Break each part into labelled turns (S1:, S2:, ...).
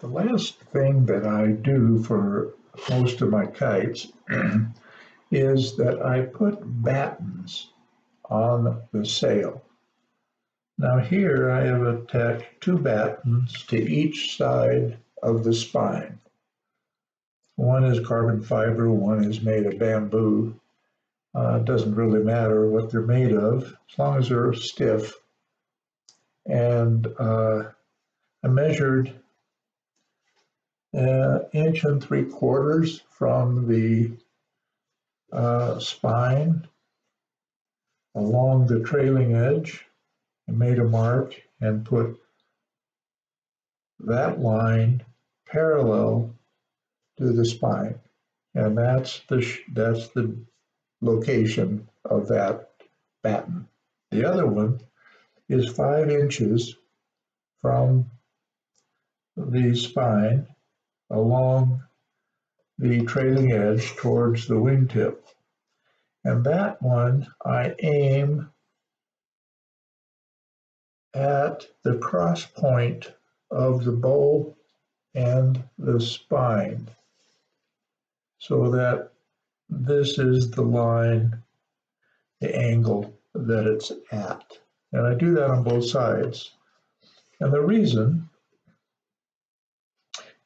S1: The last thing that I do for most of my kites is that I put battens on the sail. Now here I have attached two battens to each side of the spine. One is carbon fiber, one is made of bamboo. It doesn't really matter what they're made of, as long as they're stiff. And I measured 1.75 inches from the spine along the trailing edge. I made a mark and put that line parallel to the spine, and that's the location of that batten. The other one is 5 inches from the spine along the trailing edge towards the wingtip. And that one I aim at the cross point of the bow and the spine, so that this is the line, the angle that it's at. And I do that on both sides. And the reason,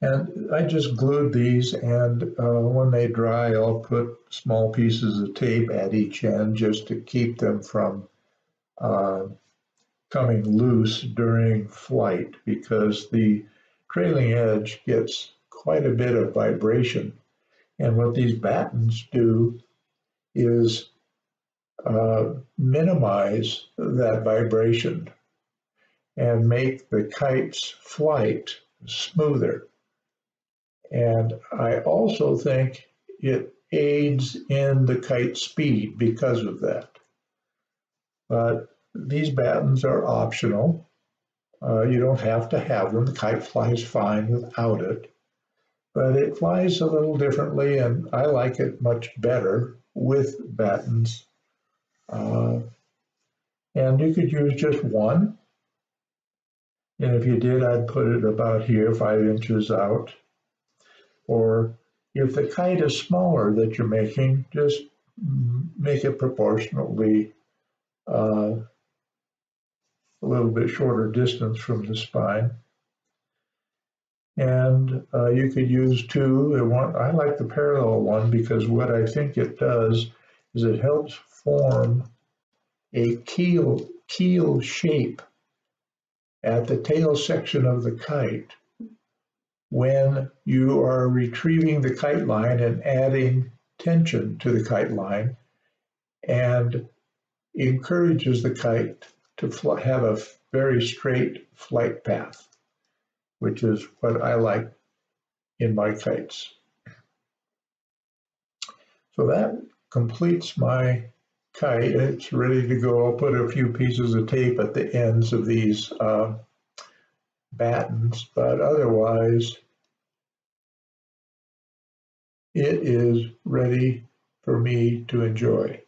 S1: and I just glued these, and when they dry, I'll put small pieces of tape at each end just to keep them from coming loose during flight, because the trailing edge gets quite a bit of vibration. And what these battens do is minimize that vibration and make the kite's flight smoother. And I also think it aids in the kite speed because of that. But these battens are optional. You don't have to have them. The kite flies fine without it. But it flies a little differently, and I like it much better with battens. And you could use just one. And if you did, I'd put it about here, 5 inches out. Or if the kite is smaller that you're making, just make it proportionately a little bit shorter distance from the spine. And you could use two. I like the parallel one because what I think it does is it helps form a keel shape at the tail section of the kite when you are retrieving the kite line and adding tension to the kite line, and encourages the kite to have a very straight flight path, which is what I like in my kites. So that completes my kite. It's ready to go. I'll put a few pieces of tape at the ends of these battens, but otherwise it is ready for me to enjoy.